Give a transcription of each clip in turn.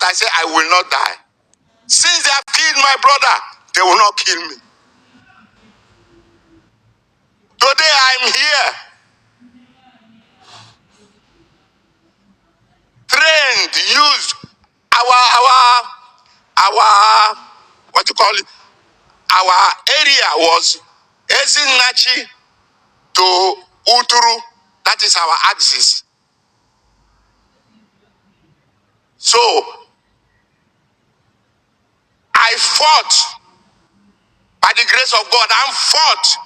but I say I will not die. Since they have killed my brother, they will not kill me. Today I'm here, trained, used our what you call it? Our area was Ezinachi to Uturu. That is our axis. So I fought by the grace of God. I'm fought.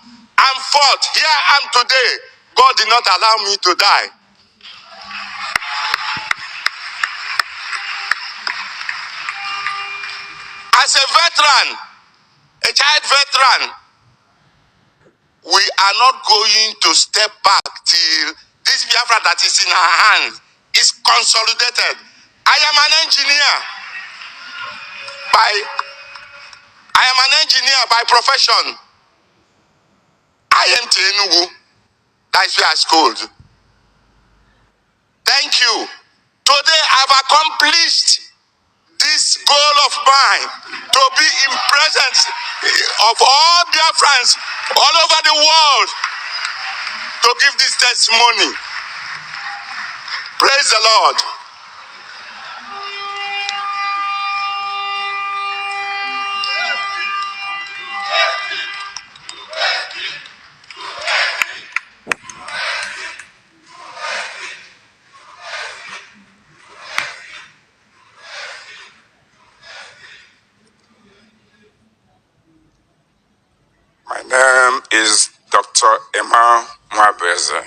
Here I am today. God did not allow me to die. As a veteran, a child veteran, we are not going to step back till this Biafra that is in our hands is consolidated. I am an engineer by profession. I am Tenugu. That's where I schooled. Thank you. Today I've accomplished this goal of mine to be in presence of all Biafrans all over the world to give this testimony. Praise the Lord. My name is Dr. Emma Mwabeze.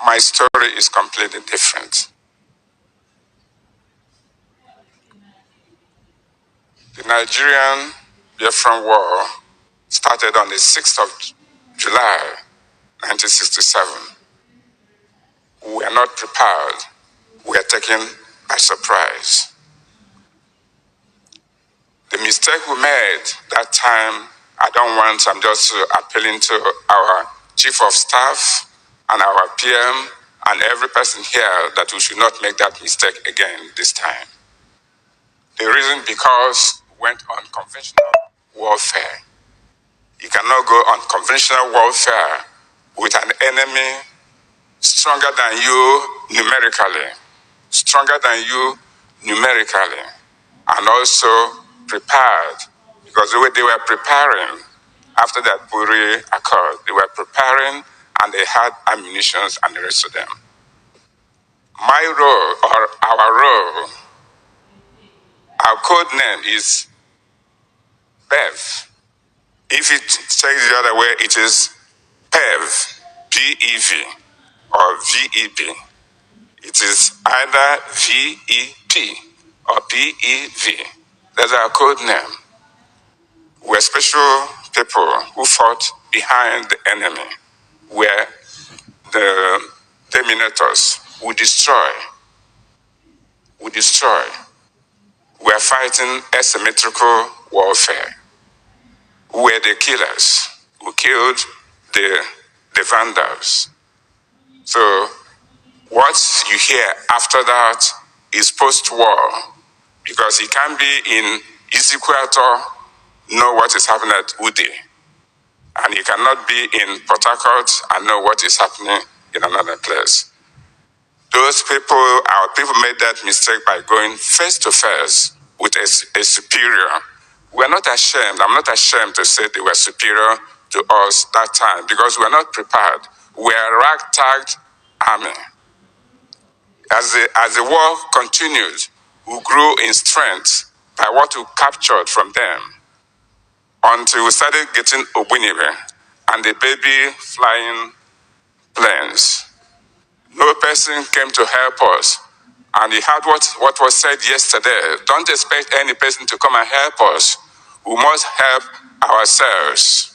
My story is completely different. The Nigerian Biafran War started on the 6th of July, 1967. We were not prepared. We were taken by surprise. The mistake we made that time, I'm just appealing to our Chief of Staff and our PM and every person here that we should not make that mistake again this time. The reason because we went on conventional warfare. You cannot go on conventional warfare with an enemy stronger than you numerically, and also prepared, because the way they were preparing after that Buri Accord, they were preparing and they had ammunition and the rest of them. My role, or our role, our code name is BEV. If it takes the other way, it is PEV, G-E-V, or V-E-P. It is either V-E-P or P-E-V. That's our code name. We're special people who fought behind the enemy, where the terminators would destroy. We're fighting asymmetrical warfare. We're the killers who killed the vandals. So what you hear after that is post-war, because it can be in Ezequiel know what is happening at Udi, and you cannot be in Port Harcourt and know what is happening in another place. Those people, our people made that mistake by going face to face with a superior. We're not ashamed. I'm not ashamed to say they were superior to us that time, because we're not prepared. We're a ragtag army. As the war continued, we grew in strength by what we captured from them, until we started getting Ogbunibe and the baby flying planes. No person came to help us. And you heard what was said yesterday. Don't expect any person to come and help us. We must help ourselves.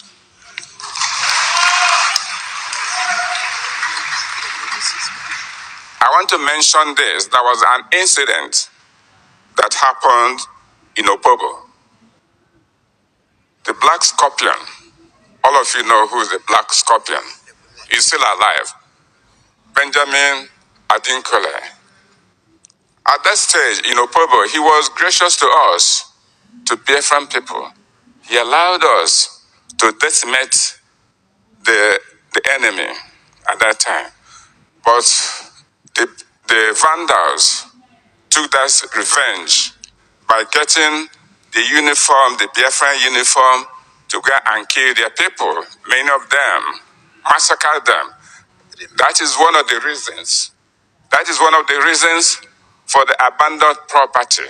I want to mention this. There was an incident that happened in Opobo. The Black Scorpion, all of you know who is the Black Scorpion. He's still alive. Benjamin Adinkole. At that stage, Pobo, he was gracious to us, to Biafran people. He allowed us to decimate the enemy at that time. But the Vandals took that revenge by getting the uniform, the Biafran uniform, to go and kill their people. Many of them, massacred them. That is one of the reasons. That is one of the reasons for the abandoned property.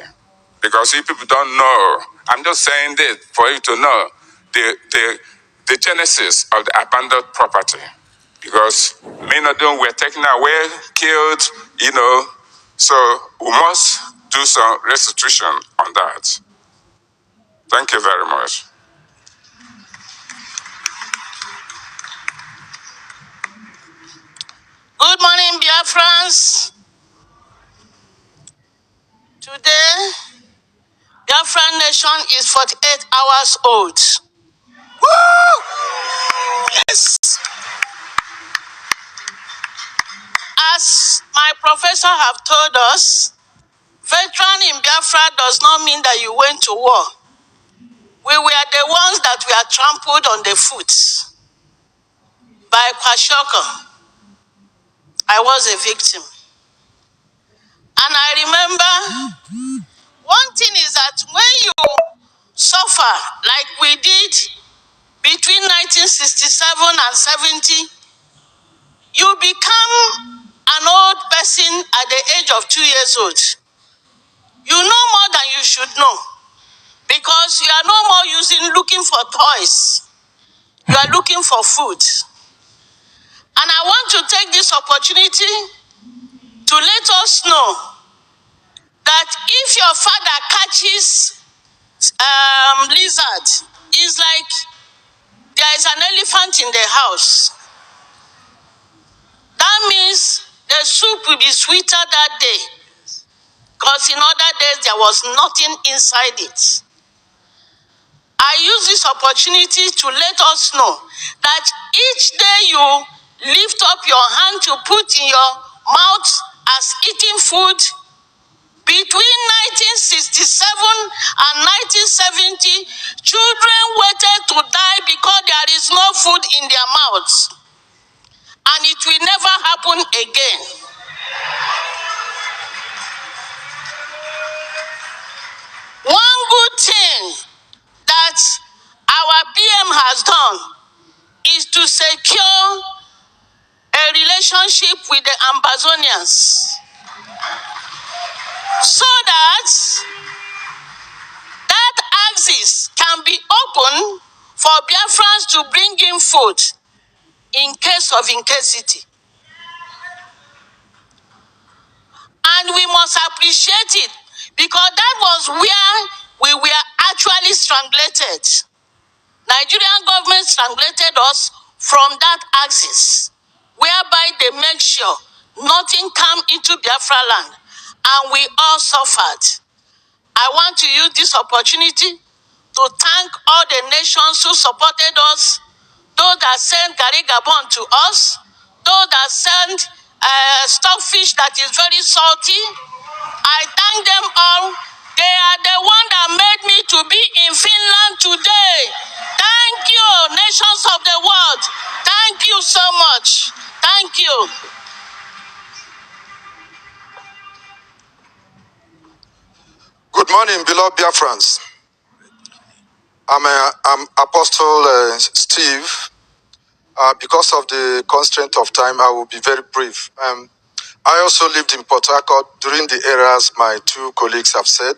Because you people don't know, I'm just saying this for you to know the genesis of the abandoned property. Because many of them were taken away, killed, so we must do some restitution on that. Thank you very much. Good morning, Biafrans. Today, Biafran nation is 48 hours old. Woo! Yes! As my professor have told us, veteran in Biafra does not mean that you went to war. We were the ones that were trampled on the foot by Kwashiorkor. I was a victim. And I remember, one thing is that when you suffer like we did between 1967 and 70, you become an old person at the age of 2 years old. You know more than you should know, because you are no more looking for toys. You are looking for food. And I want to take this opportunity to let us know that if your father catches lizard, it's like there is an elephant in the house. That means the soup will be sweeter that day, because in other days there was nothing inside it. I use this opportunity to let us know that each day you lift up your hand to put in your mouth as eating food, between 1967 and 1970, children waited to die because there is no food in their mouths. And it will never happen again. One good thing that our PM has done is to secure a relationship with the Amazonians, so that axis can be open for Biafrans to bring in food in case of incasity. And we must appreciate it, because that was where we were actually strangulated. Nigerian government strangulated us from that axis, whereby they make sure nothing came into Biafra land, and we all suffered. I want to use this opportunity to thank all the nations who supported us, those that sent Gari Gabon to us, those that sent stockfish that is very salty. I thank them all. They are the one that made me to be in Finland today. Thank you, nations of the world. Thank you so much. Thank you. Good morning, beloved Biafrans. I'm Apostle Steve. Because of the constraint of time, I will be very brief. I also lived in Port Harcourt during the eras my two colleagues have said.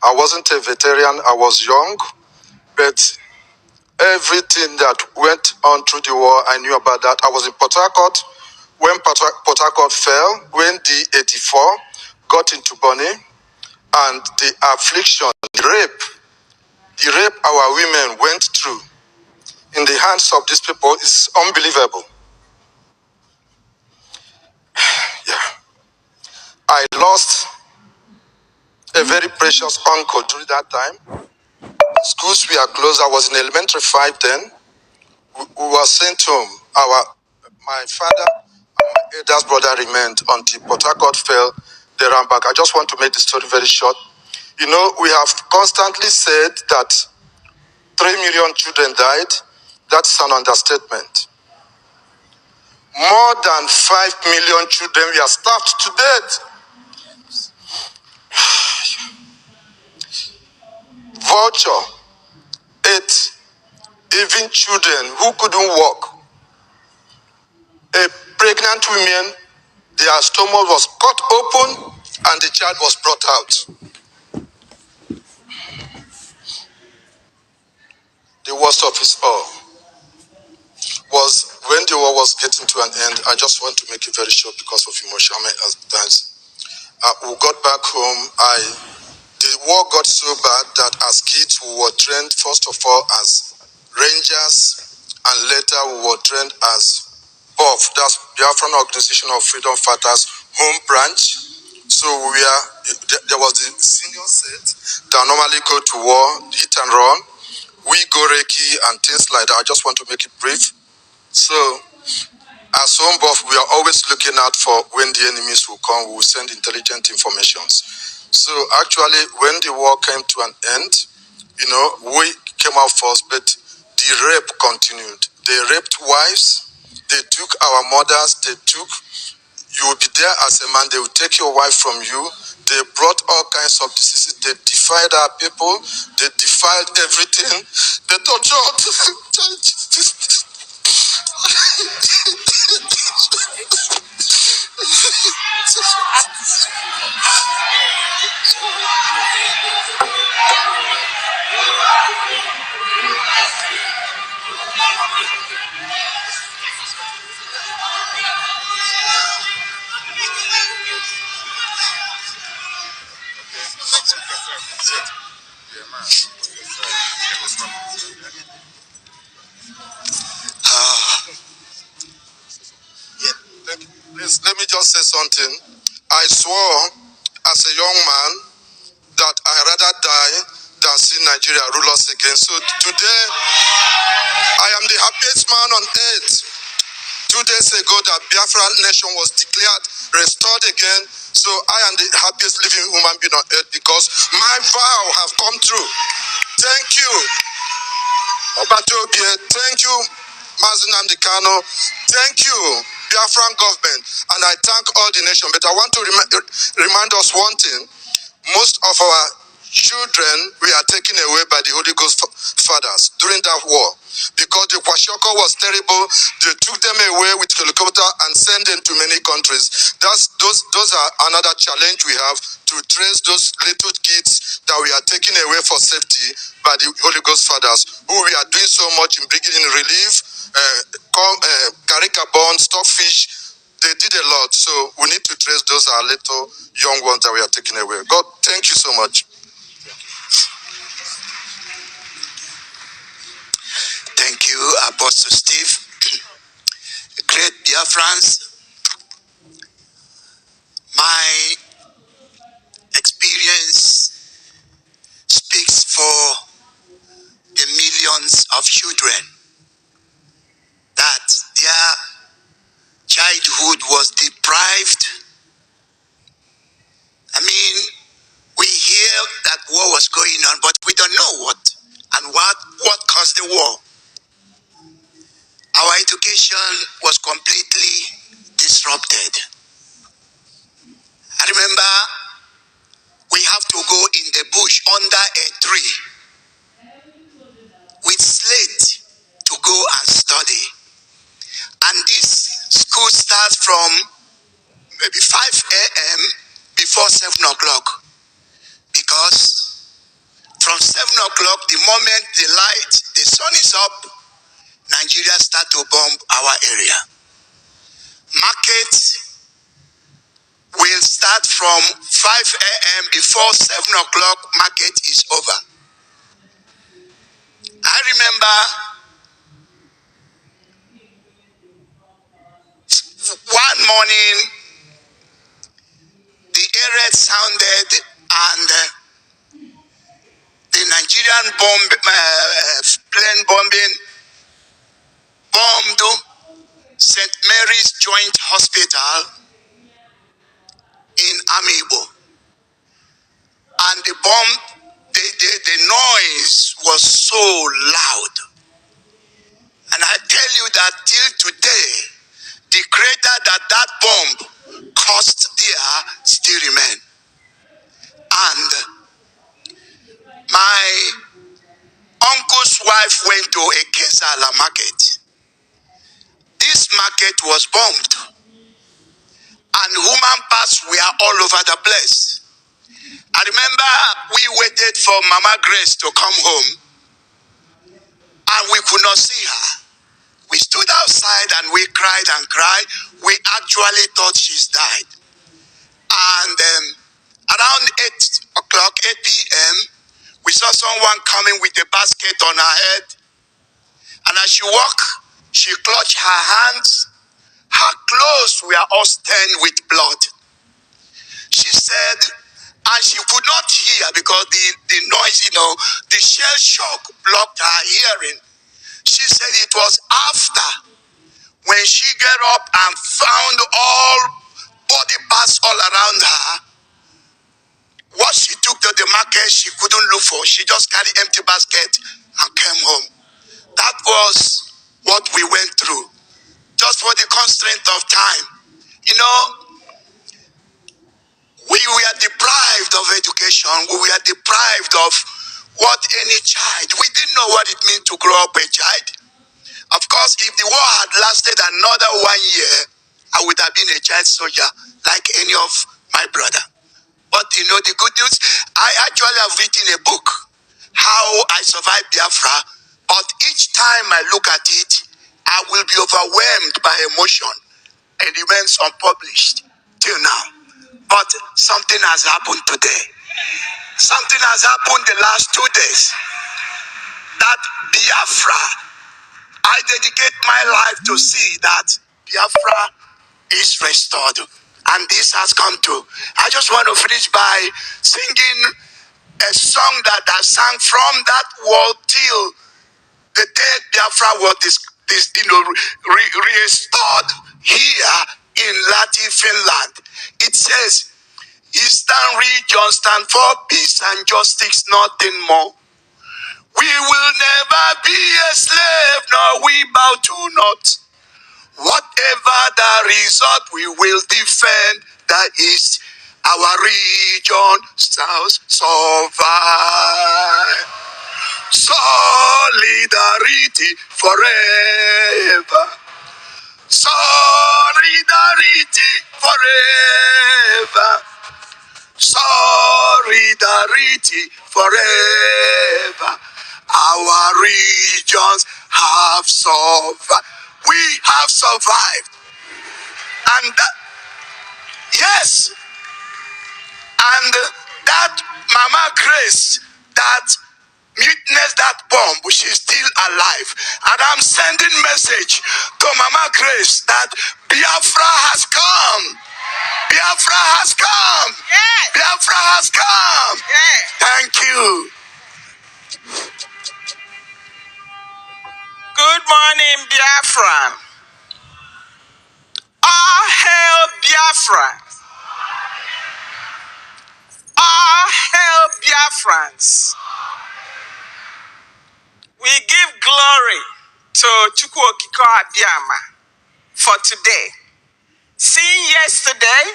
I wasn't a veteran, I was young, but everything that went on through the war, I knew about that. I was in Port Harcourt when Port Harcourt fell, when the 84 got into Bonny, and the affliction, the rape our women went through in the hands of these people is unbelievable. Yeah. I lost a very precious uncle during that time. Schools were closed. I was in elementary 5 then. We were sent home. My father and my eldest brother remained until Port Harcourt fell. they ran back. I just want to make the story very short. You know, we have constantly said that 3 million children died. That's an understatement. More than 5 million children were starved to death. Vulture ate even children who couldn't walk. A pregnant woman, their stomach was cut open and the child was brought out. The worst of it all was when the war was getting to an end. I just want to make it very short because of emotion. We got back home. The war got so bad that as kids we were trained first of all as rangers, and later we were trained as BOF, that's Biafran Organization of Freedom Fighters home branch. So there was the senior set that normally go to war, hit and run. We go recce and things like that. I just want to make it brief. So as home BOF, we are always looking out for when the enemies will come. We will send intelligent informations. So actually, when the war came to an end, you know, we came out first, but the rape continued. They raped wives. They took our mothers. You will be there as a man. They will take your wife from you. They brought all kinds of diseases. They defied our people. They defiled everything. They tortured. Please, let me just say something. I swore as a young man that I'd rather die than see Nigeria rule us again. So today, I am the happiest man on earth. 2 days ago, that Biafran nation was declared, restored again. So I am the happiest living human being on earth because my vow have come true. Thank you, Obatobie. Thank you, Mazen Amdekano. Thank you, Biafran government. And I thank all the nation. But I want to remind us one thing. Most of our children were taken away by the Holy Ghost fathers during that war. Because the Kwashiorkor was terrible, they took them away with helicopter and sent them to many countries. Those are another challenge we have, to trace those little kids that we are taking away for safety by the Holy Ghost fathers, who we are doing so much in bringing in relief, Karika-born, stockfish. They did a lot, so we need to trace those our little young ones that we are taking away. God, thank you so much. Thank you, Apostle Steve. Great Biafrans, my experience speaks for the millions of children that their childhood was deprived. I mean, we hear that war was going on, but we don't know what caused the war. Our education was completely disrupted. I remember we have to go in the bush under a tree with slate to go and study. And this school starts from maybe 5 a.m. before 7 o'clock. Because from 7 o'clock, the moment the sun is up, Nigeria start to bomb our area. Markets will start from 5 a.m. before 7 o'clock, market is over. I remember one morning, the air raid sounded and the Nigerian plane bombing bombed St. Mary's Joint Hospital in Amiibo. And the bomb, the noise was so loud. And I tell you that till today, the crater that bomb caused there still remain. And my uncle's wife went to a Kesala market. This market was bombed. And human parts were all over the place. I remember we waited for Mama Grace to come home. And we could not see her. We stood outside and we cried and cried. We actually thought she's died. And around 8 o'clock, 8 p.m., we saw someone coming with a basket on her head. And as she walked, she clutched her hands. Her clothes were all stained with blood. She said, and she could not hear because the noise, the shell shock blocked her hearing. She said it was after when she got up and found all body parts all around her. What she took to the market, she couldn't look for. She just carried empty basket and came home. That was what we went through. Just for the constraint of time. We were deprived of education. We were deprived of what any child. We didn't know what it meant to grow up a child. Of course, if the war had lasted another 1 year, I would have been a child soldier like any of my brother. But the good news, I actually have written a book, How I Survived Biafra. But each time I look at it, I will be overwhelmed by emotion. It remains unpublished till now. But something has happened today. Something has happened the last 2 days. That Biafra, I dedicate my life to see that Biafra is restored. And this has come true. I just want to finish by singing a song that I sang from that world till the day Biafra was restored here in Lati, Finland. It says, Eastern region stand for peace and justice, nothing more. We will never be a slave, nor we bow to naught. Whatever the result, we will defend the East. Our region shall survive. Solidarity forever. Solidarity forever. Solidarity forever. Our regions have survived. We have survived. And that, yes. And that Mama Grace, that witnessed that bomb, she's still alive. And I'm sending message to Mama Grace that Biafra has come. Biafra has come. Yes. Biafra has come. Yes. Thank you. Good morning, Biafran. All hail Biafra. All hail Biafrans. We give glory to Chukwu Okike Abiama for today. Seeing yesterday,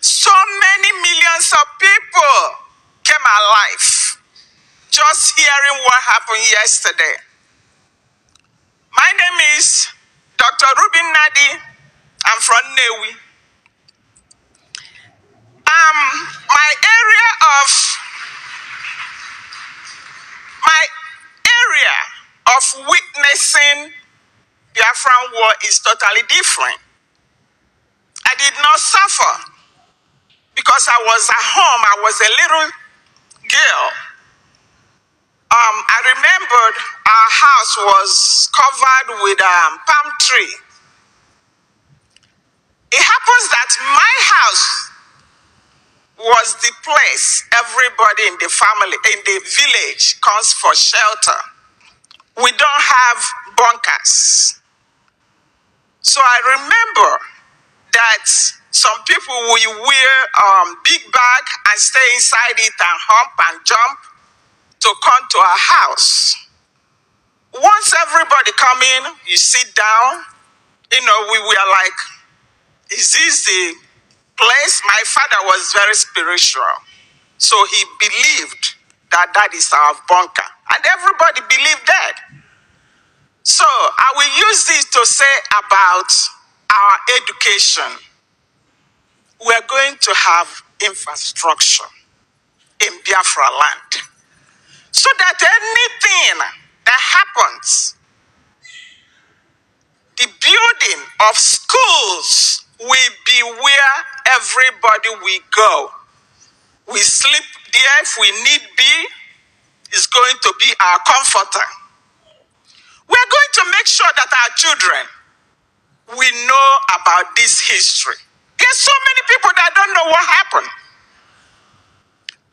so many millions of people came alive just hearing what happened yesterday. My name is Dr. Ruben Nadi. I'm from Newi. My area of witnessing Biafran war is totally different. I did not suffer because I was at home. I was a little girl. I remembered our house was covered with palm tree. It happens that my house was the place everybody in the family, in the village, comes for shelter. We don't have bunkers. So I remember that some people will wear big bag and stay inside it and hump and jump to come to our house. Once everybody come in, you sit down, we were like, is this the place? My father was very spiritual. So he believed that that is our bunker. And everybody believed that. So I will use this to say about our education. We're going to have infrastructure in Biafra land. So that anything that happens, the building of schools will be where everybody will go. We sleep there if we need be. It's going to be our comforter. We're going to make sure that our children will know about this history. There's so many people that don't know what happened.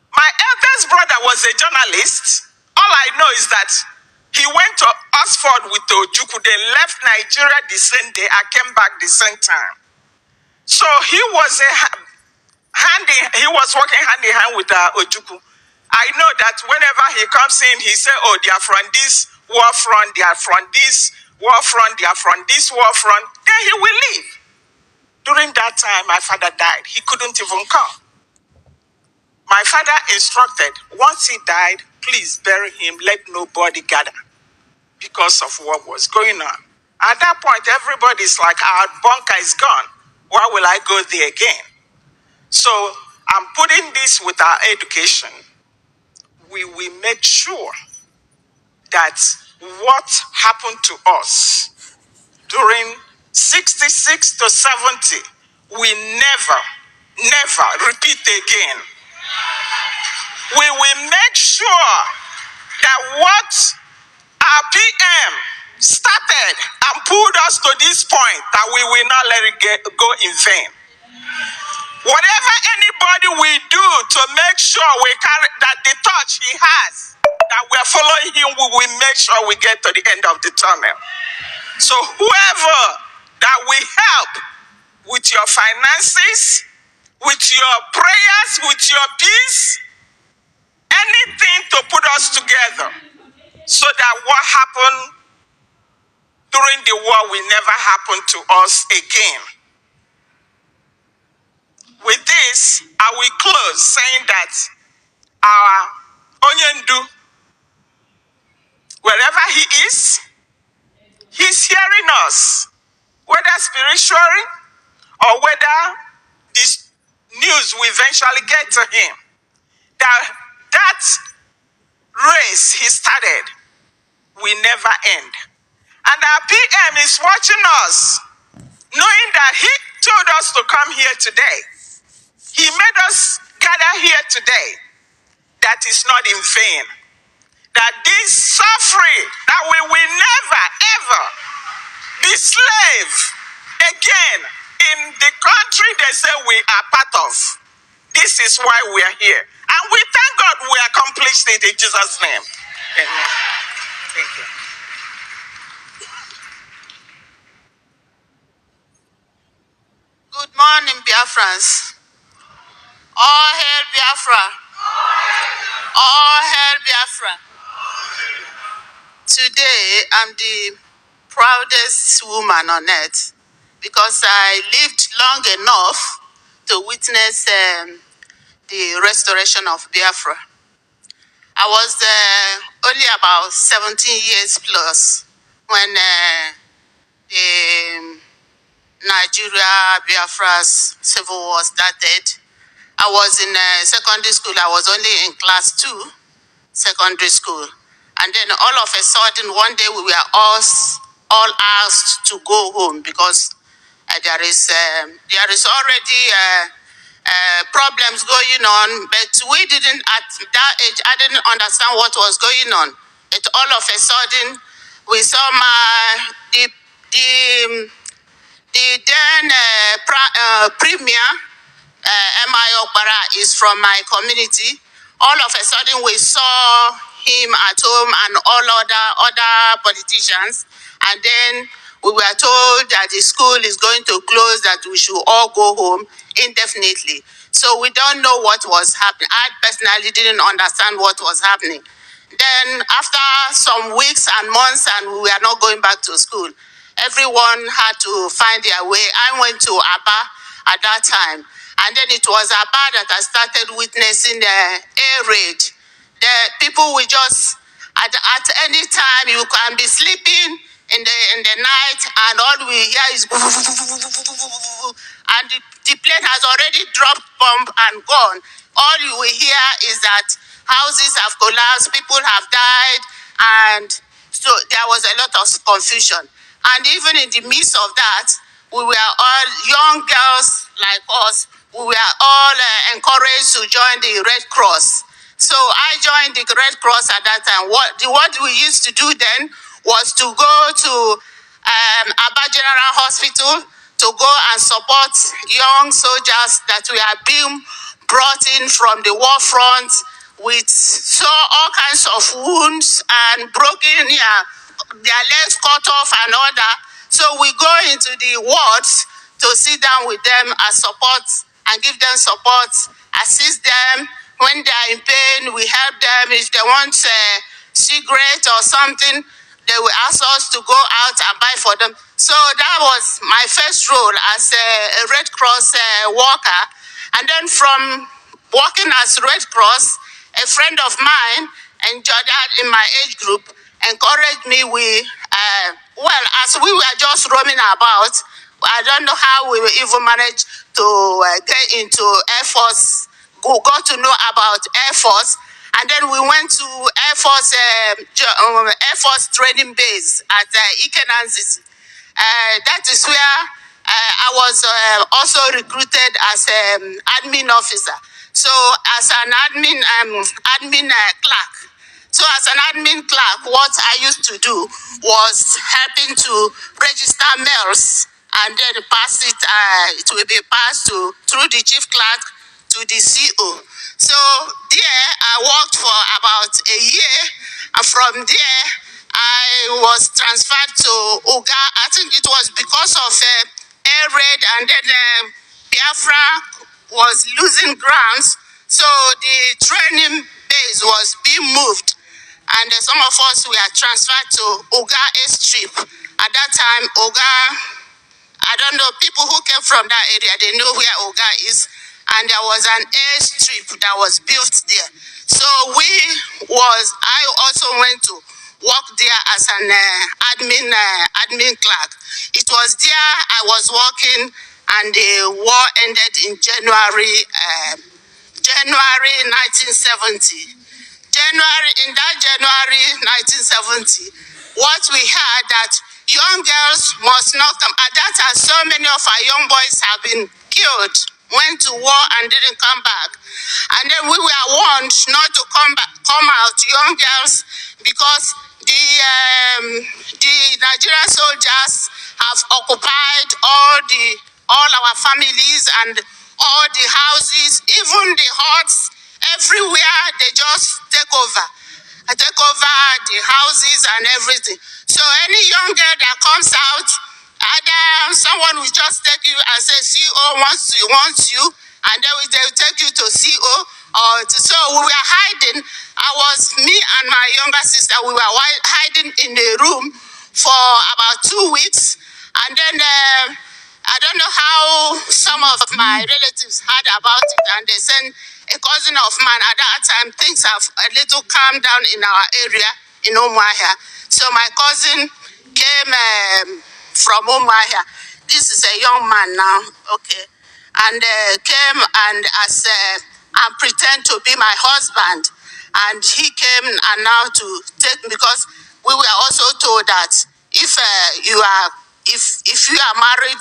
My eldest brother was a journalist. All I know is that he went to Oxford with Ojukwu. They left Nigeria the same day. I came back the same time. So he was working hand in hand with Ojukwu. I know that whenever he comes in, he say, "Oh, they are from this war front. They are from this war front. They are from this war front." Then he will leave. During that time, my father died. He couldn't even come. My father instructed, once he died, please bury him, let nobody gather, because of what was going on. At that point, everybody's like, our bunker is gone. Why will I go there again? So I'm putting this with our education. We will make sure that what happened to us during 66 to 70 will never repeat again. We will make sure that what our PM started and pulled us to this point, that we will not let it go in vain. Whatever anybody will do to make sure we carry that the touch he has, that we're following him, we will make sure we get to the end of the tunnel. So whoever that will help with your finances, with your prayers, with your peace, anything to put us together so that what happened during the war will never happen to us again. With this, I will close saying that our Onyendu, wherever he is, he's hearing us, whether spiritually or whether this news will eventually get to him. That race he started will never end. And our PM is watching us, knowing that he told us to come here today. He made us gather here today. That is not in vain. That this suffering, that we will never, ever be slave again in the country they say we are part of. This is why we are here. And we thank God we accomplished it in Jesus' name. Amen. Thank you. Good morning, Biafrans. All hail Biafra. All hail Biafra. Today, I'm the proudest woman on earth because I lived long enough to witness the restoration of Biafra. I was only about 17 years plus when the Nigeria Biafra's civil war started. I was in secondary school. I was only in class 2, secondary school. And then all of a sudden, one day we were all asked to go home because there is already problems going on. But we didn't, at that age, I didn't understand what was going on. But all of a sudden, we saw the then premier, M.I. Okbara, is from my community. All of a sudden, we saw him at home and all other politicians. And then we were told that the school is going to close, that we should all go home indefinitely. So we don't know what was happening. I personally didn't understand what was happening. Then after some weeks and months and we were not going back to school, everyone had to find their way. I went to Aba at that time. And then it was Aba that I started witnessing the air raid. The people will just, at any time, you can be sleeping in the night and all we hear is and the plane has already dropped bomb and gone. All you will hear is that houses have collapsed, people have died, and so there was a lot of confusion. And even in the midst of that, we were all young girls like us, we were all encouraged to join the Red Cross. So I joined the Red Cross at that time. What we used to do then was to go to Aba General Hospital to go and support young soldiers that we are being brought in from the war front with all kinds of wounds and broken, their legs cut off and all that. So we go into the wards to sit down with them and support and give them support, assist them. When they are in pain, we help them. If they want a cigarette or something, they will ask us to go out and buy for them. So that was my first role as a Red Cross worker. And then from working as Red Cross, a friend of mine, and that in my age group, encouraged me with, as we were just roaming about, I don't know how we even managed to get into Air Force, got to know about Air Force, and then we went to Air Force training base at Ikenanzisi. That is where I was also recruited as an admin officer. So as an admin clerk. So as an admin clerk, what I used to do was helping to register mails and then pass it, it will be passed through the chief clerk to the CO. So there I worked for about a year, and from there I was transferred to Oga. I think it was because of air raid, and then Biafra was losing grounds, so the training base was being moved, and some of us were transferred to Oga Airstrip. At that time, Oga, I don't know, people who came from that area, they know where Oga is, and there was an airstrip that was built there. So I also went to work there as an admin clerk. It was there I was working, and the war ended in January 1970. In that January 1970, what we had that young girls must not come. At that time, so many of our young boys have been killed, went to war and didn't come back. And then we were warned not to come out, young girls, because the Nigerian soldiers have occupied all our families and all the houses, even the huts, everywhere. They just take over the houses and everything. So any young girl that comes out, either someone will just take you and say CO wants you, and then they will take you to CO. So we were hiding. Me and my younger sister, we were hiding in a room for about 2 weeks, and then I don't know how some of my relatives heard about it, and they sent a cousin of mine. At that time, things have a little calmed down in our area in Umuahia. So my cousin came from Umuahia. This is a young man now, okay, and came and and pretend to be my husband, and he came and now to take me, because we were also told that if you are married,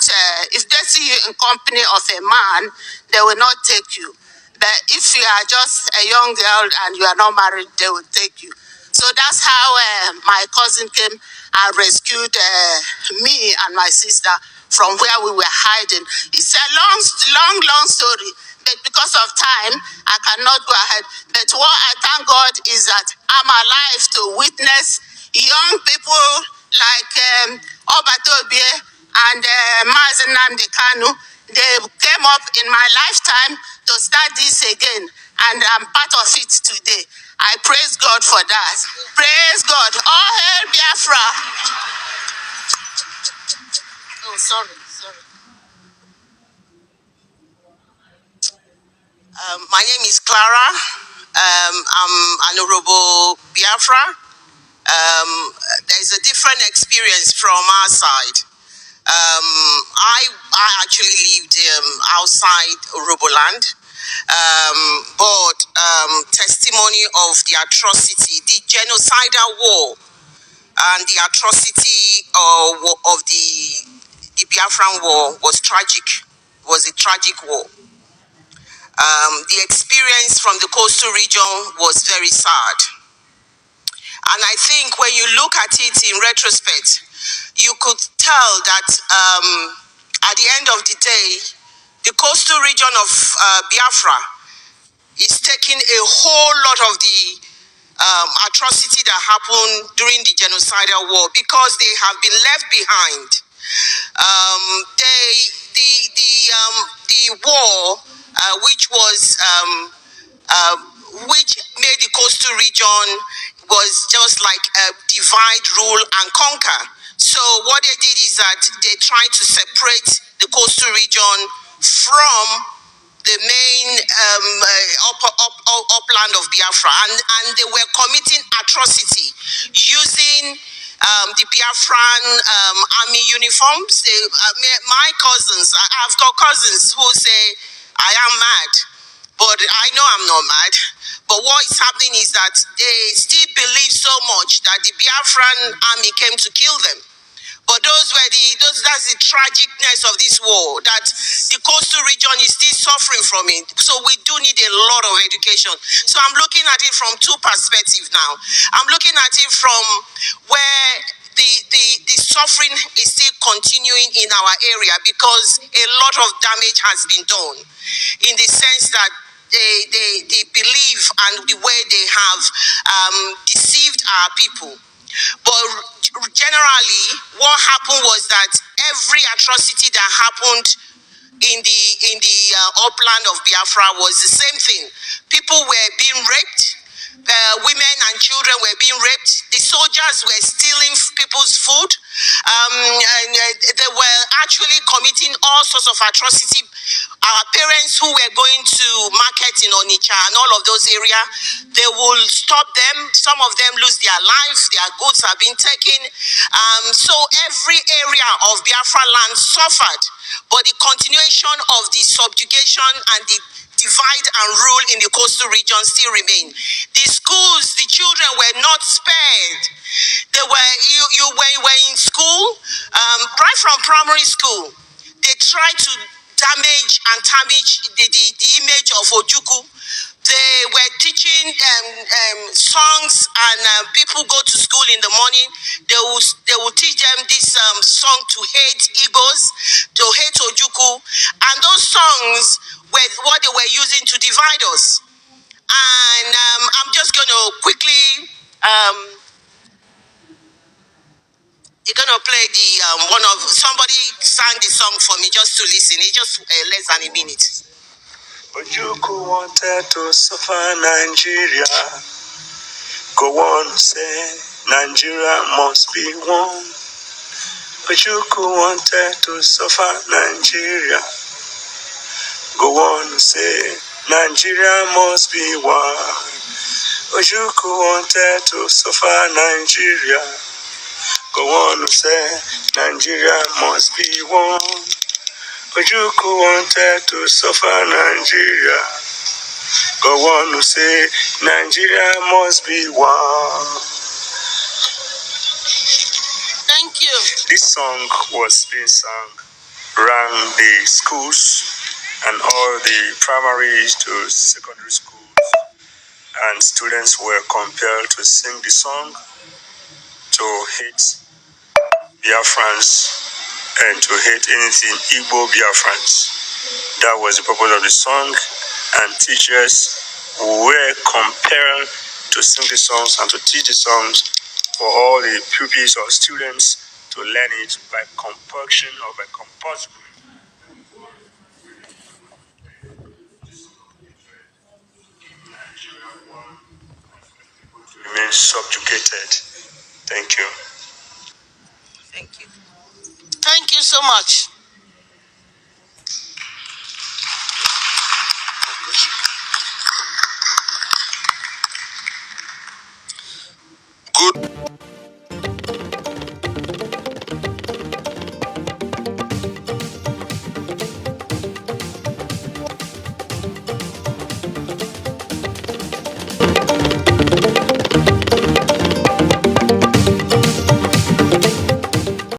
if they see you in company of a man, they will not take you. But if you are just a young girl and you are not married, they will take you. So that's how my cousin came and rescued me and my sister from where we were hiding. It's a long story, but because of time, I cannot go ahead. But what I thank God is that I'm alive to witness young people like Obatobie and Mazen Nnamdi Kanu, they came up in my lifetime to start this again, and I'm part of it today. I praise God for that. Praise God. All hail Biafra. Oh, sorry. My name is Clara. I'm an Honorable Biafra. There's a different experience from our side. I actually lived outside Roboland, but testimony of the atrocity, the genocidal war, and the atrocity of the Biafran war was tragic. Was a tragic war. The experience from the coastal region was very sad. And I think when you look at it in retrospect, you could tell that at the end of the day, the coastal region of Biafra is taking a whole lot of the atrocity that happened during the genocidal war because they have been left behind. The war, which made the coastal region was just like a divide, rule, and conquer. So what they did is that they tried to separate the coastal region from the main upland of Biafra, and they were committing atrocity using the Biafran army uniforms. My cousins, I've got cousins who say, I am mad, but I know I'm not mad. But what is happening is that they still believe so much that the Biafran army came to kill them. But that's the tragicness of this war, that the coastal region is still suffering from it. So we do need a lot of education. So I'm looking at it from two perspectives now. I'm looking at it from where the suffering is still continuing in our area because a lot of damage has been done, in the sense that they believe and the way they have deceived our people. But generally, what happened was that every atrocity that happened in the upland of Biafra was the same thing. People were being raped. Women and children were being raped. The soldiers were stealing people's food. And they were actually committing all sorts of atrocity. Our parents who were going to market in Onitsha and all of those areas, they will stop them. Some of them lose their lives. Their goods are being taken. So every area of Biafra land suffered. But the continuation of the subjugation and the divide and rule in the coastal region still remain. The schools, the children were not spared. They were, you were in school, right from primary school, they tried to damage and tarnish the image of Ojukwu. They were teaching songs, and people go to school in the morning. They will teach them this song to hate Igbos, to hate Ojukwu, and those songs were what they were using to divide us. And I'm just going to quickly, you're going to play the somebody sang the song for me just to listen. It's just less than a minute. Ojukwu wanted to suffer Nigeria. Go on, say Nigeria must be one. Ojukwu wanted to suffer Nigeria. Go on, say Nigeria must be one. Ojukwu wanted to suffer Nigeria. Go on, say Nigeria must be one. Ojukwu wanted to suffer Nigeria. Go on to say Nigeria must be one. Thank you. This song was being sung around the schools and all the primary to secondary schools, and students were compelled to sing the song to hate Biafrans and to hate anything Igbo Biafrans. That was the purpose of the song, and teachers were compelled to sing the songs and to teach the songs for all the pupils or students to learn it by compulsion or by compulsory. Remain subjugated. Thank you. Thank you. Thank you so much. Good.